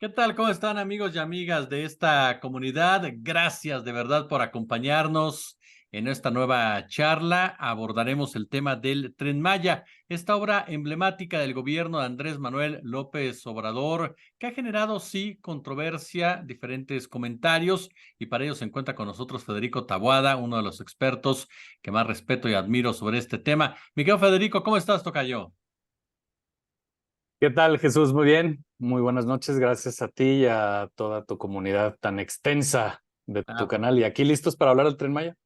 ¿Qué tal? ¿Cómo están amigos y amigas de esta comunidad? Gracias de verdad por acompañarnos en esta nueva charla. Abordaremos el tema del Tren Maya, esta obra emblemática del gobierno de Andrés Manuel López Obrador, que ha generado, sí, controversia, diferentes comentarios, y para ello se encuentra con nosotros Federico Taboada, uno de los expertos que más respeto y admiro sobre este tema. Miguel Federico, ¿cómo estás, tocayo? ¿Qué tal, Jesús? Muy bien. Muy buenas noches. Gracias a ti y a toda tu comunidad tan extensa de tu Ah, canal. Y aquí listos para hablar del Tren Maya.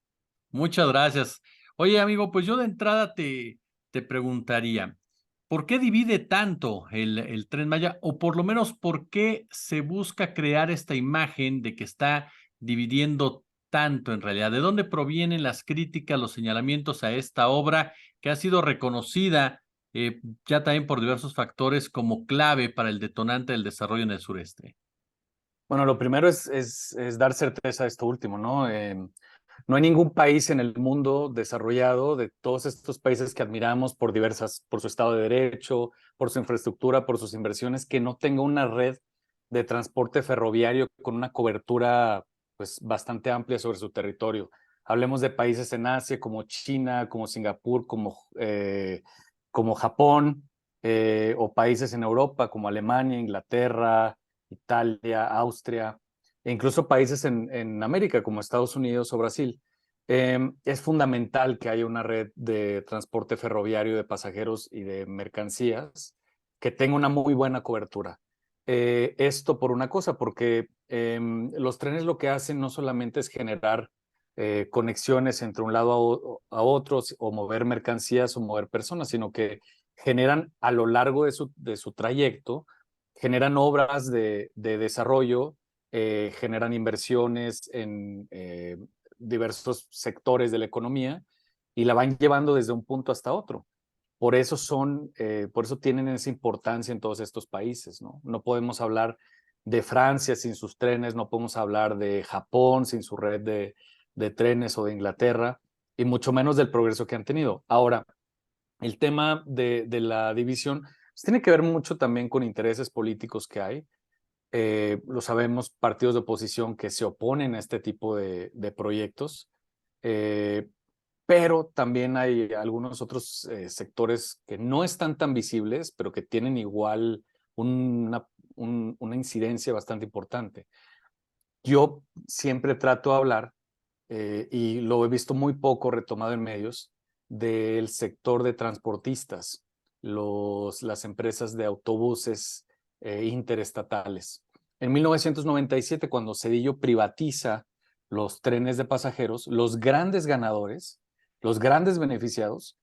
Muchas gracias. Oye, amigo, pues yo de entrada te preguntaría, ¿por qué divide tanto el Tren Maya? O por lo menos, ¿por qué se busca crear esta imagen de que está dividiendo tanto en realidad? ¿De dónde provienen las críticas, los señalamientos a esta obra que ha sido reconocida ya también por diversos factores como clave para el detonante del desarrollo en el sureste? Bueno, lo primero es dar certeza a esto último, ¿no? No hay ningún país en el mundo desarrollado de todos estos países que admiramos por su Estado de Derecho, por su infraestructura, por sus inversiones, que no tenga una red de transporte ferroviario con una cobertura pues bastante amplia sobre su territorio. Hablemos de países en Asia como China, como Singapur, como Japón, o países en Europa como Alemania, Inglaterra, Italia, Austria, e incluso países en América como Estados Unidos o Brasil. Es fundamental que haya una red de transporte ferroviario de pasajeros y de mercancías que tenga una muy buena cobertura. Esto por una cosa, porque los trenes lo que hacen no solamente es generar conexiones entre un lado a otro o mover mercancías o mover personas, sino que generan a lo largo de su trayecto, generan obras de desarrollo, generan inversiones en diversos sectores de la economía y la van llevando desde un punto hasta otro. Por eso tienen esa importancia en todos estos países, ¿no? No podemos hablar de Francia sin sus trenes, no podemos hablar de Japón sin su red de trenes o de Inglaterra, y mucho menos del progreso que han tenido. Ahora, el tema de la división pues, tiene que ver mucho también con intereses políticos que hay. Lo sabemos, partidos de oposición que se oponen a este tipo de proyectos, eh, pero también hay algunos otros sectores que no están tan visibles, pero que tienen igual una, una incidencia bastante importante. Yo siempre trato de hablar, y lo he visto muy poco retomado en medios, del sector de transportistas, las empresas de autobuses interestatales. En 1997, cuando Cedillo privatiza los trenes de pasajeros, los grandes ganadores, los grandes beneficiados,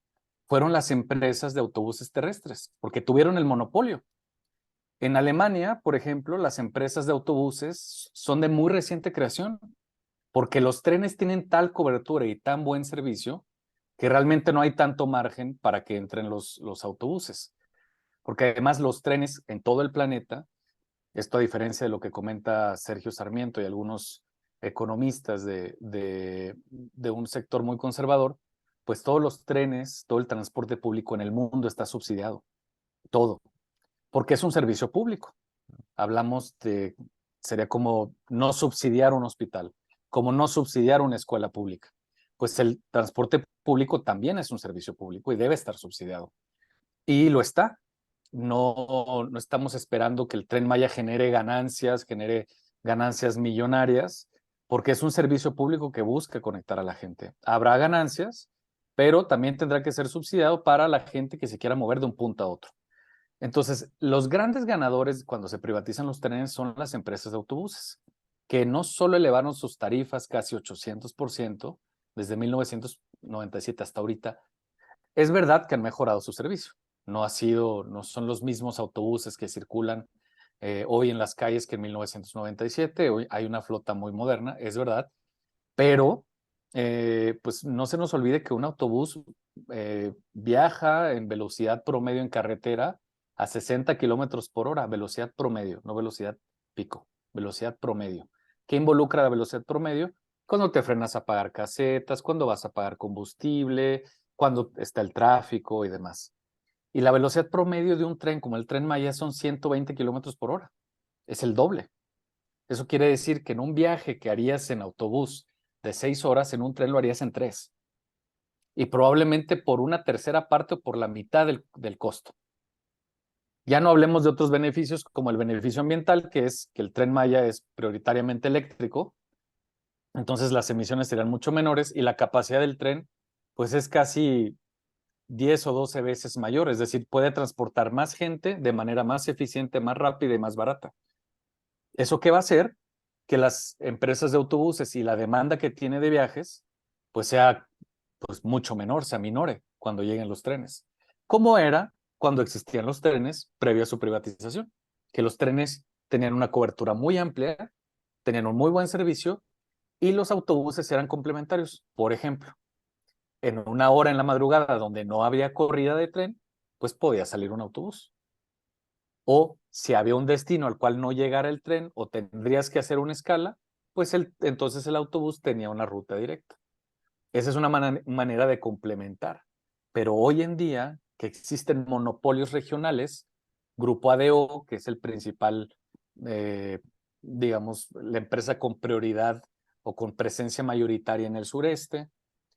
fueron las empresas de autobuses terrestres, porque tuvieron el monopolio. En Alemania, por ejemplo, las empresas de autobuses son de muy reciente creación, porque los trenes tienen tal cobertura y tan buen servicio que realmente no hay tanto margen para que entren los autobuses. Porque además los trenes en todo el planeta, esto a diferencia de lo que comenta Sergio Sarmiento y algunos economistas de un sector muy conservador, pues todos los trenes, todo el transporte público en el mundo está subsidiado, todo, porque es un servicio público. Hablamos de, sería como no subsidiar un hospital, como no subsidiar una escuela pública. Pues el transporte público también es un servicio público y debe estar subsidiado. Y lo está. No estamos esperando que el Tren Maya genere ganancias millonarias, porque es un servicio público que busca conectar a la gente. Habrá ganancias, pero también tendrá que ser subsidiado para la gente que se quiera mover de un punto a otro. Entonces, los grandes ganadores cuando se privatizan los trenes son las empresas de autobuses, que no solo elevaron sus tarifas casi 800% desde 1997 hasta ahorita. Es verdad que han mejorado su servicio. No son los mismos autobuses que circulan hoy en las calles que en 1997. Hoy hay una flota muy moderna, es verdad, pero pues no se nos olvide que un autobús viaja en velocidad promedio en carretera a 60 kilómetros por hora, velocidad promedio, no velocidad pico, velocidad promedio. ¿Qué involucra la velocidad promedio? Cuando te frenas a pagar casetas, cuando vas a pagar combustible, cuando está el tráfico y demás. Y la velocidad promedio de un tren como el Tren Maya son 120 kilómetros por hora. es el doble. Eso quiere decir que en un viaje que harías en autobús de 6 horas, en un tren lo harías en 3. Y probablemente por una tercera parte o por la mitad del costo. Ya no hablemos de otros beneficios como el beneficio ambiental, que es que el Tren Maya es prioritariamente eléctrico, entonces las emisiones serían mucho menores y la capacidad del tren pues es casi 10 o 12 veces mayor, es decir, puede transportar más gente de manera más eficiente, más rápida y más barata. ¿Eso qué va a hacer? Que las empresas de autobuses y la demanda que tiene de viajes pues sea pues mucho menor, se aminore cuando lleguen los trenes. ¿Cómo era cuando existían los trenes previo a su privatización? Que los trenes tenían una cobertura muy amplia, tenían un muy buen servicio y los autobuses eran complementarios. Por ejemplo, en una hora en la madrugada donde no había corrida de tren, pues podía salir un autobús. O si había un destino al cual no llegara el tren o tendrías que hacer una escala, pues entonces el autobús tenía una ruta directa. Esa es una manera de complementar. Pero hoy en día, que existen monopolios regionales, Grupo ADO, que es el principal, digamos, la empresa con prioridad o con presencia mayoritaria en el sureste,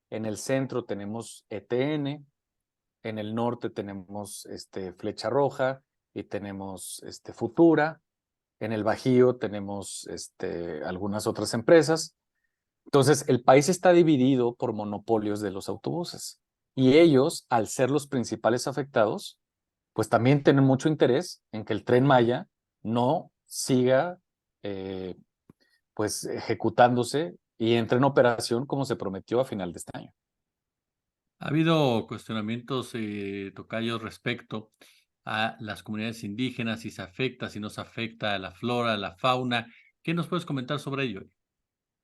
en el centro tenemos ETN, en el norte tenemos Flecha Roja y tenemos Futura, en el Bajío tenemos algunas otras empresas. Entonces, el país está dividido por monopolios de los autobuses y ellos, al ser los principales afectados, pues también tienen mucho interés en que el Tren Maya no siga eh, pues ejecutándose y entre en operación como se prometió a final de este año. Ha habido cuestionamientos, tocayos, respecto a las comunidades indígenas, si se afecta, si no se afecta a la flora, a la fauna. ¿Qué nos puedes comentar sobre ello?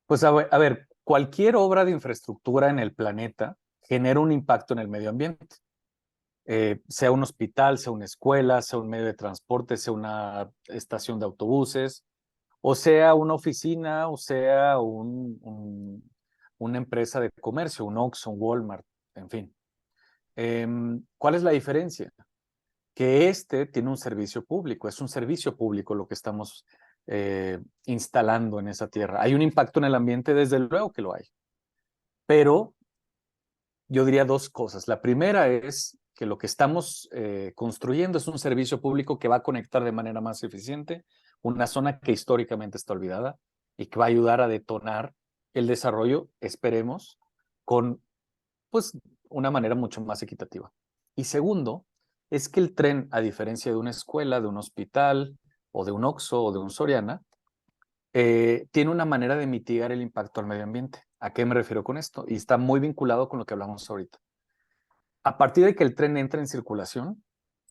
Pues a ver, cualquier obra de infraestructura en el planeta genera un impacto en el medio ambiente. Sea un hospital, sea una escuela, sea un medio de transporte, sea una estación de autobuses, o sea una oficina, o sea una empresa de comercio, un Oxxo, un Walmart, en fin. ¿Cuál es la diferencia? Que tiene un servicio público, es un servicio público lo que estamos instalando en esa tierra. ¿Hay un impacto en el ambiente? Desde luego que lo hay, pero yo diría dos cosas. La primera es que lo que estamos construyendo es un servicio público que va a conectar de manera más eficiente una zona que históricamente está olvidada y que va a ayudar a detonar el desarrollo, esperemos, con pues una manera mucho más equitativa. Y segundo, es que el tren, a diferencia de una escuela, de un hospital o de un Oxxo o de un Soriana, tiene una manera de mitigar el impacto al medio ambiente. ¿A qué me refiero con esto? Y está muy vinculado con lo que hablamos ahorita. A partir de que el tren entra en circulación,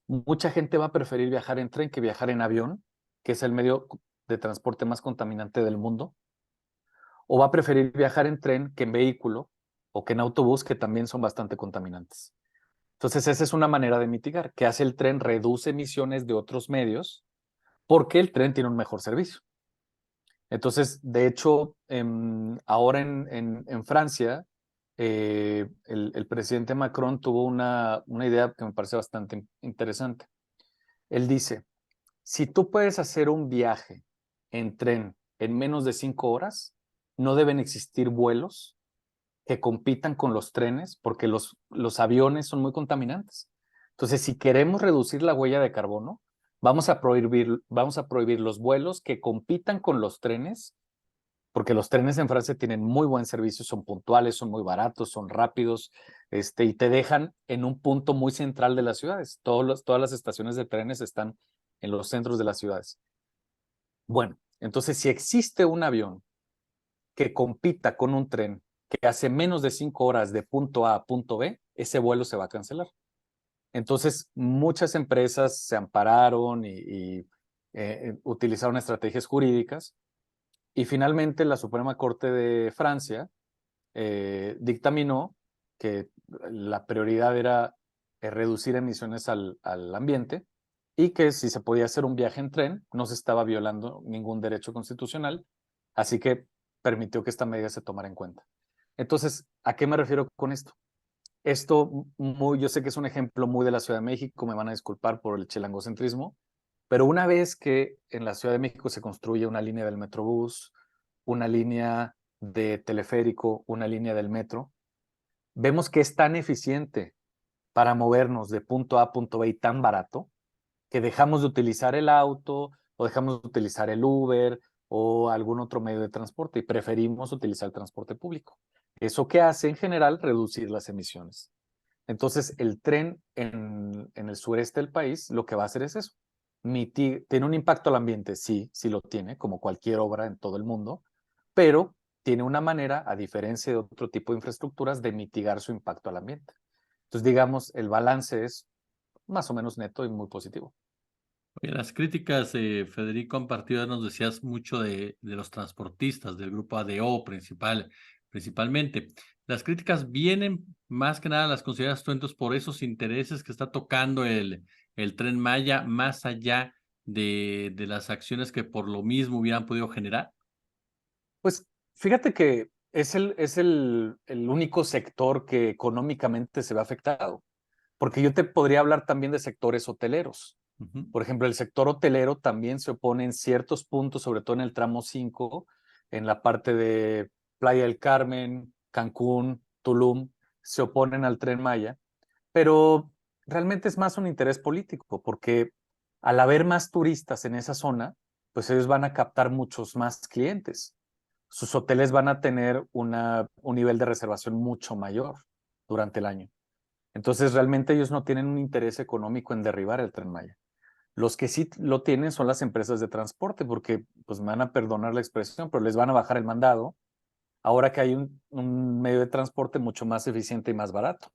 mucha gente va a preferir viajar en tren que viajar en avión, que es el medio de transporte más contaminante del mundo, o va a preferir viajar en tren que en vehículo o que en autobús, que también son bastante contaminantes. Entonces, esa es una manera de mitigar. ¿Qué hace el tren? Reduce emisiones de otros medios porque el tren tiene un mejor servicio. Entonces, de hecho, ahora en Francia, el presidente Macron tuvo una idea que me parece bastante interesante. Él dice, si tú puedes hacer un viaje en tren en menos de 5 horas, no deben existir vuelos que compitan con los trenes porque los aviones son muy contaminantes. Entonces, si queremos reducir la huella de carbono, vamos a prohibir los vuelos que compitan con los trenes, porque los trenes en Francia tienen muy buen servicio, son puntuales, son muy baratos, son rápidos, y te dejan en un punto muy central de las ciudades. Todas las estaciones de trenes están en los centros de las ciudades. Bueno, entonces si existe un avión que compita con un tren que hace menos de 5 horas de punto A a punto B, ese vuelo se va a cancelar. Entonces, muchas empresas se ampararon y utilizaron estrategias jurídicas y finalmente la Suprema Corte de Francia dictaminó que la prioridad era reducir emisiones al ambiente y que si se podía hacer un viaje en tren no se estaba violando ningún derecho constitucional, así que permitió que esta medida se tomara en cuenta. Entonces, ¿a qué me refiero con esto? Yo sé que es un ejemplo muy de la Ciudad de México, me van a disculpar por el chilangocentrismo, Pero una vez que en la Ciudad de México se construye una línea del Metrobús, una línea de teleférico, una línea del metro, vemos que es tan eficiente para movernos de punto A a punto B y tan barato que dejamos de utilizar el auto o dejamos de utilizar el Uber o algún otro medio de transporte y preferimos utilizar el transporte público. ¿Eso qué hace en general? Reducir las emisiones. Entonces, el tren en el sureste del país lo que va a hacer es eso. ¿Tiene un impacto al ambiente? Sí, sí lo tiene, como cualquier obra en todo el mundo, pero tiene una manera, a diferencia de otro tipo de infraestructuras, de mitigar su impacto al ambiente. Entonces, digamos, el balance es más o menos neto y muy positivo. Oye, las críticas, Federico, han partido, nos decías mucho de los transportistas, del grupo ADO principalmente. Las críticas vienen más que nada, las consideras tú entonces por esos intereses que está tocando el Tren Maya, más allá de las acciones que por lo mismo hubieran podido generar. Pues fíjate que es el único sector que económicamente se ve afectado, porque yo te podría hablar también de sectores hoteleros. Ujú. Por ejemplo, el sector hotelero también se opone en ciertos puntos, sobre todo en el tramo 5, en la parte de Playa del Carmen, Cancún, Tulum, se oponen al Tren Maya, pero realmente es más un interés político, porque al haber más turistas en esa zona, pues ellos van a captar muchos más clientes. Sus hoteles van a tener un nivel de reservación mucho mayor durante el año. Entonces, realmente ellos no tienen un interés económico en derribar el Tren Maya. Los que sí lo tienen son las empresas de transporte, porque pues me van a perdonar la expresión, pero les van a bajar el mandado ahora que hay un medio de transporte mucho más eficiente y más barato.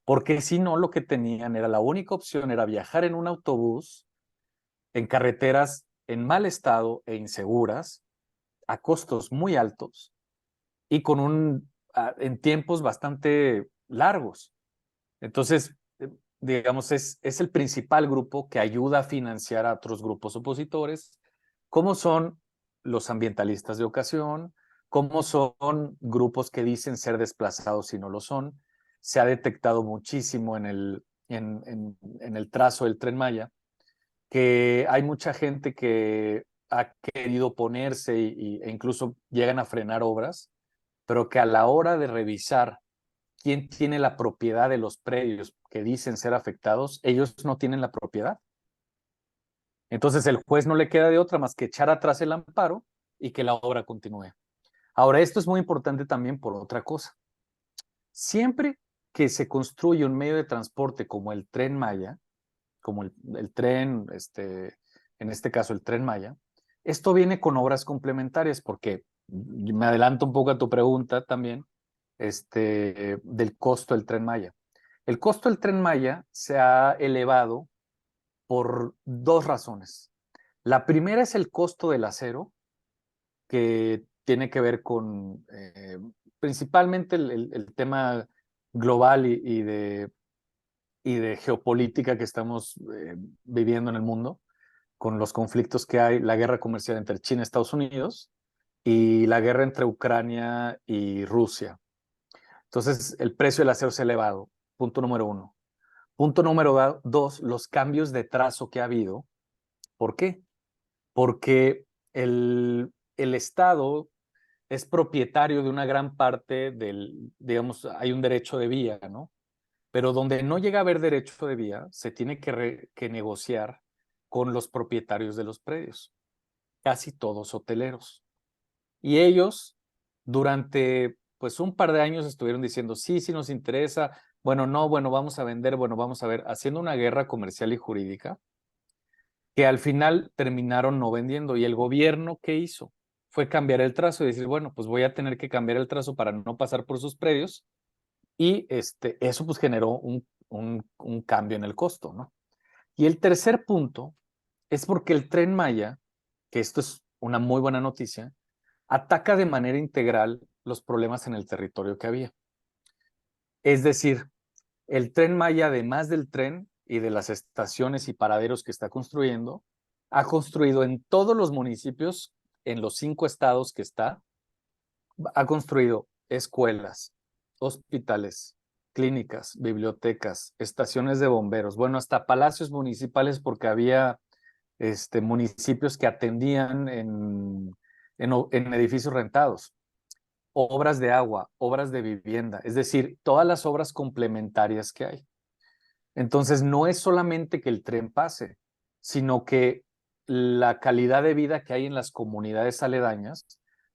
Porque si no, lo que tenían era la única opción era viajar en un autobús en carreteras en mal estado e inseguras, a costos muy altos y en tiempos bastante largos. Entonces, digamos, es el principal grupo que ayuda a financiar a otros grupos opositores, como son los ambientalistas de ocasión, como son grupos que dicen ser desplazados y no lo son. Se ha detectado muchísimo en el trazo del Tren Maya que hay mucha gente que ha querido oponerse e incluso llegan a frenar obras, pero que a la hora de revisar quién tiene la propiedad de los predios que dicen ser afectados, ellos no tienen la propiedad. Entonces el juez no le queda de otra más que echar atrás el amparo y que la obra continúe. Ahora, esto es muy importante también por otra cosa. Siempre que se construye un medio de transporte como el Tren Maya, como el tren, en este caso el Tren Maya, esto viene con obras complementarias porque me adelanto un poco a tu pregunta también, del costo del Tren Maya. El costo del Tren Maya se ha elevado por dos razones. La primera es el costo del acero, que tiene que ver con principalmente el tema global y de geopolítica que estamos viviendo en el mundo, con los conflictos que hay, la guerra comercial entre China y Estados Unidos y la guerra entre Ucrania y Rusia. Entonces, el precio del acero se ha elevado, punto número uno. Punto número dos, los cambios de trazo que ha habido. ¿Por qué? Porque el Estado es propietario de una gran parte digamos, hay un derecho de vía, ¿no? Pero donde no llega a haber derecho de vía, se tiene que negociar con los propietarios de los predios, casi todos hoteleros. Y ellos, durante pues un par de años estuvieron diciendo, sí, sí nos interesa, bueno, no, bueno, vamos a vender, bueno, vamos a ver, haciendo una guerra comercial y jurídica, que al final terminaron no vendiendo. ¿Y el gobierno qué hizo? Fue cambiar el trazo y decir, bueno, pues voy a tener que cambiar el trazo para no pasar por sus predios. Y eso pues generó un cambio en el costo, ¿no? Y el tercer punto es porque el Tren Maya, que esto es una muy buena noticia, ataca de manera integral los problemas en el territorio que había. Es decir, el Tren Maya, además del tren y de las estaciones y paraderos que está construyendo, ha construido en todos los municipios, en los 5 estados que está, ha construido escuelas, hospitales, clínicas, bibliotecas, estaciones de bomberos, bueno, hasta palacios municipales porque había municipios que atendían en edificios rentados, obras de agua, obras de vivienda, es decir, todas las obras complementarias que hay. Entonces, no es solamente que el tren pase, sino que la calidad de vida que hay en las comunidades aledañas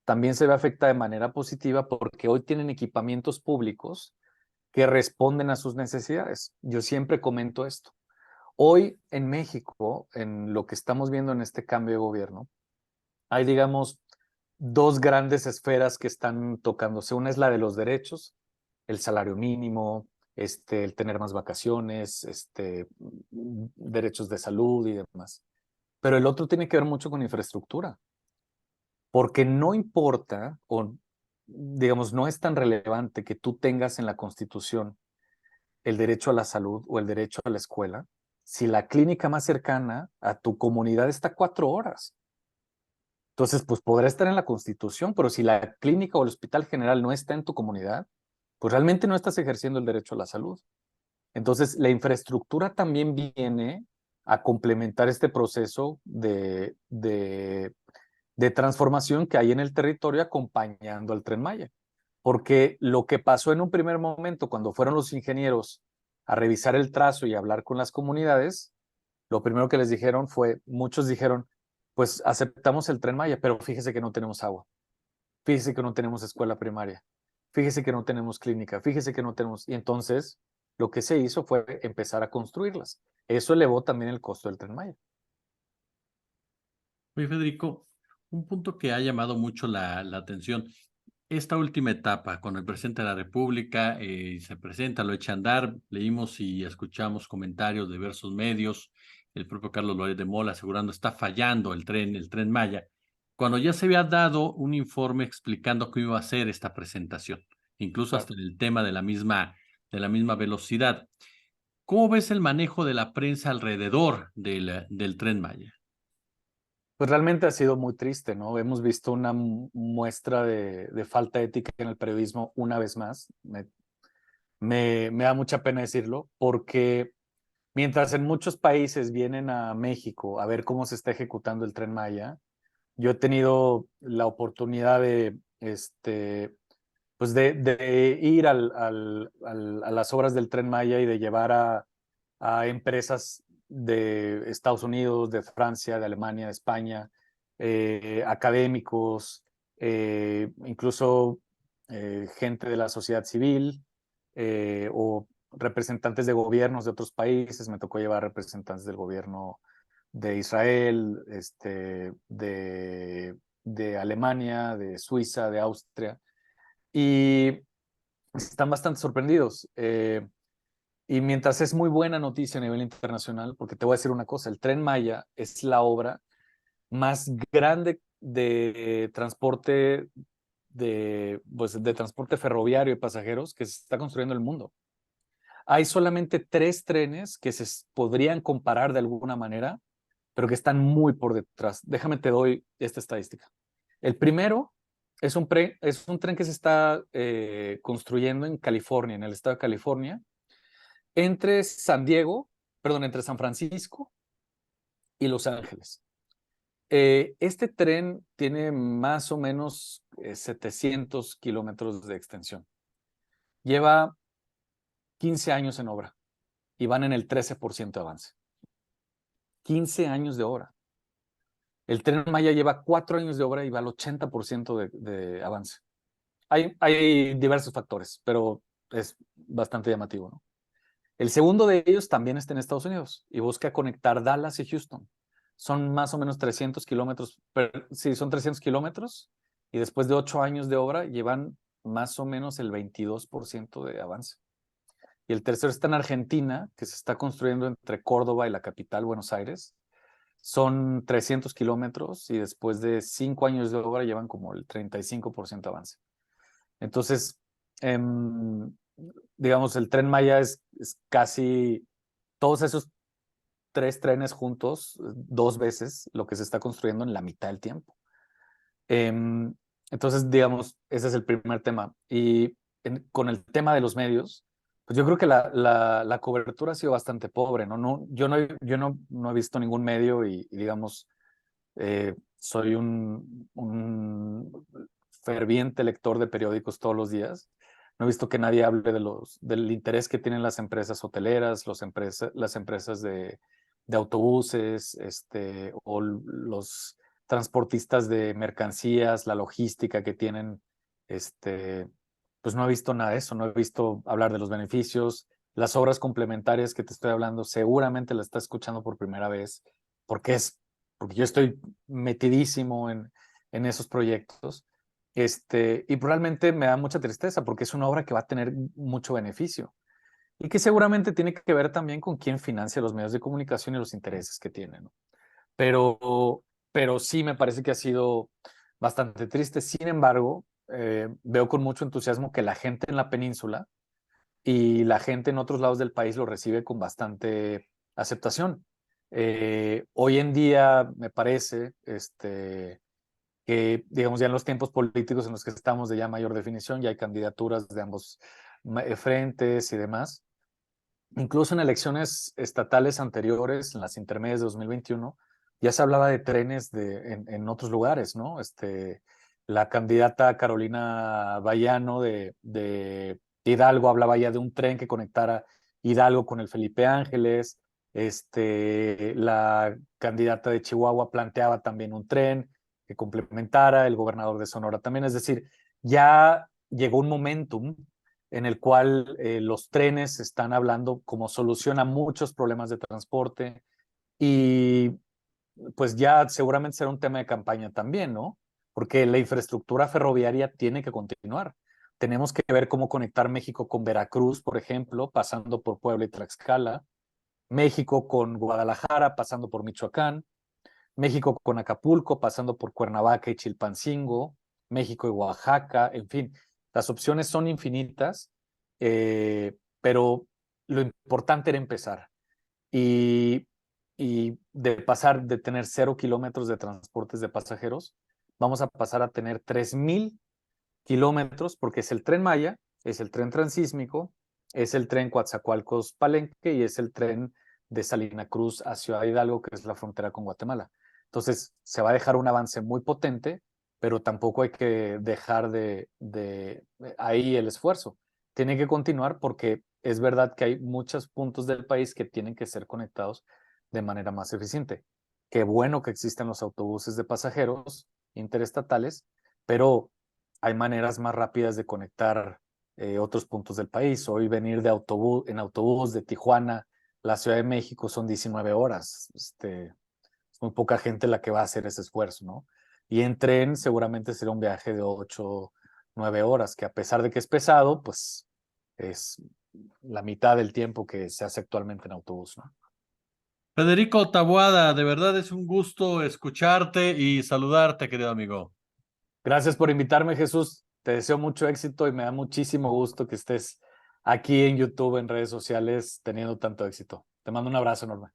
también se ve afectada de manera positiva porque hoy tienen equipamientos públicos que responden a sus necesidades. Yo siempre comento esto. Hoy en México, en lo que estamos viendo en este cambio de gobierno, hay, digamos, dos grandes esferas que están tocándose. Una es la de los derechos, el salario mínimo, el tener más vacaciones, derechos de salud y demás. Pero el otro tiene que ver mucho con infraestructura, porque no importa, o digamos, no es tan relevante que tú tengas en la Constitución el derecho a la salud o el derecho a la escuela, si la clínica más cercana a tu comunidad está a 4 horas. Entonces, pues podrá estar en la Constitución, pero si la clínica o el hospital general no está en tu comunidad, pues realmente no estás ejerciendo el derecho a la salud. Entonces, la infraestructura también viene a complementar este proceso de transformación que hay en el territorio acompañando al Tren Maya. Porque lo que pasó en un primer momento, cuando fueron los ingenieros a revisar el trazo y a hablar con las comunidades, lo primero que les dijeron fue, muchos dijeron, pues aceptamos el Tren Maya, pero fíjese que no tenemos agua, fíjese que no tenemos escuela primaria, fíjese que no tenemos clínica, fíjese que no tenemos... Y entonces lo que se hizo fue empezar a construirlas. Eso elevó también el costo del Tren Maya. Oye, Federico, un punto que ha llamado mucho la atención, esta última etapa con el presidente de la República, se presenta, lo echa a andar, leímos y escuchamos comentarios de diversos medios, el propio Carlos Loret de Mola asegurando está fallando el tren Maya, cuando ya se había dado un informe explicando cómo iba a ser esta presentación, incluso Claro. hasta en el tema de la misma velocidad. ¿Cómo ves el manejo de la prensa alrededor del tren Maya? Pues realmente ha sido muy triste, ¿no? Hemos visto una muestra de falta de ética en el periodismo una vez más. Me da mucha pena decirlo, porque mientras en muchos países vienen a México a ver cómo se está ejecutando el Tren Maya, yo he tenido la oportunidad pues de ir a las obras del Tren Maya y de llevar a empresas de Estados Unidos, de Francia, de Alemania, de España, académicos, incluso gente de la sociedad civil o representantes de gobiernos de otros países. Me tocó llevar representantes del gobierno de Israel, de Alemania, de Suiza, de Austria, y están bastante sorprendidos. Y mientras es muy buena noticia a nivel internacional, porque te voy a decir una cosa, el Tren Maya es la obra más grande de transporte pues, de transporte ferroviario y pasajeros que se está construyendo en el mundo. Hay solamente 3 trenes que se podrían comparar de alguna manera, pero que están muy por detrás. Déjame te doy esta estadística. El primero es un tren que se está construyendo en California, en el estado de California, entre entre San Francisco y Los Ángeles. Este tren tiene más o menos 700 kilómetros de extensión. Lleva 15 años en obra y van en el 13% de avance. 15 años de obra. El Tren Maya lleva 4 años de obra y va al 80% de avance. Hay diversos factores, pero es bastante llamativo, ¿no? El segundo de ellos también está en Estados Unidos y busca conectar Dallas y Houston. Son más o menos 300 kilómetros, sí, son 300 kilómetros y después de 8 años de obra llevan más o menos el 22% de avance. Y el tercero está en Argentina, que se está construyendo entre Córdoba y la capital, Buenos Aires. Son 300 kilómetros y después de 5 años de obra llevan como el 35% de avance. Entonces, digamos, el Tren Maya es casi todos esos 3 trenes juntos, 2 veces lo que se está construyendo en la mitad del tiempo. Entonces, digamos, ese es el primer tema. Y con el tema de los medios, Pues yo creo que la cobertura ha sido bastante pobre, ¿no? No he visto ningún medio y digamos, soy un ferviente lector de periódicos todos los días. No he visto que nadie hable del interés que tienen las empresas hoteleras, las empresas de autobuses, o los transportistas de mercancías, la logística que tienen, pues no he visto nada de eso, no he visto hablar de los beneficios, las obras complementarias que te estoy hablando, seguramente las estás escuchando por primera vez, porque porque yo estoy metidísimo en esos proyectos. Y realmente me da mucha tristeza porque es una obra que va a tener mucho beneficio y que seguramente tiene que ver también con quién financia los medios de comunicación y los intereses que tienen, ¿no? Pero sí me parece que ha sido bastante triste. Sin embargo, veo con mucho entusiasmo que la gente en la península y la gente en otros lados del país lo recibe con bastante aceptación. Hoy en día me parece que, digamos, ya en los tiempos políticos en los que estamos de ya mayor definición, ya hay candidaturas de ambos frentes y demás. Incluso en elecciones estatales anteriores, en las intermedias de 2021, ya se hablaba de trenes en otros lugares, ¿no? La candidata Carolina Vallano de Hidalgo hablaba ya de un tren que conectara Hidalgo con el Felipe Ángeles. La candidata de Chihuahua planteaba también un tren que complementara, el gobernador de Sonora también. Es decir, ya llegó un momentum en el cual los trenes están hablando como solución a muchos problemas de transporte y pues ya seguramente será un tema de campaña también, ¿no? Porque la infraestructura ferroviaria tiene que continuar. Tenemos que ver cómo conectar México con Veracruz, por ejemplo, pasando por Puebla y Tlaxcala, México con Guadalajara, pasando por Michoacán, México con Acapulco, pasando por Cuernavaca y Chilpancingo, México y Oaxaca, en fin, las opciones son infinitas, pero lo importante era empezar y, y de pasar de tener 0 kilómetros de transportes de pasajeros, vamos a pasar a tener 3000 kilómetros porque es el Tren Maya, es el tren transísmico, es el tren Coatzacoalcos-Palenque y es el tren de Salina Cruz a Ciudad Hidalgo, que es la frontera con Guatemala. Entonces, se va a dejar un avance muy potente, pero tampoco hay que dejar de ahí el esfuerzo. Tiene que continuar porque es verdad que hay muchos puntos del país que tienen que ser conectados de manera más eficiente. Qué bueno que existen los autobuses de pasajeros interestatales, pero hay maneras más rápidas de conectar otros puntos del país. Hoy venir en autobús de Tijuana a la Ciudad de México son 19 horas. Es muy poca gente la que va a hacer ese esfuerzo, ¿no? Y en tren seguramente será un viaje de 8, 9 horas, que a pesar de que es pesado, pues es la mitad del tiempo que se hace actualmente en autobús, ¿no? Federico Taboada, de verdad es un gusto escucharte y saludarte, querido amigo. Gracias por invitarme, Jesús. Te deseo mucho éxito y me da muchísimo gusto que estés aquí en YouTube, en redes sociales, teniendo tanto éxito. Te mando un abrazo enorme.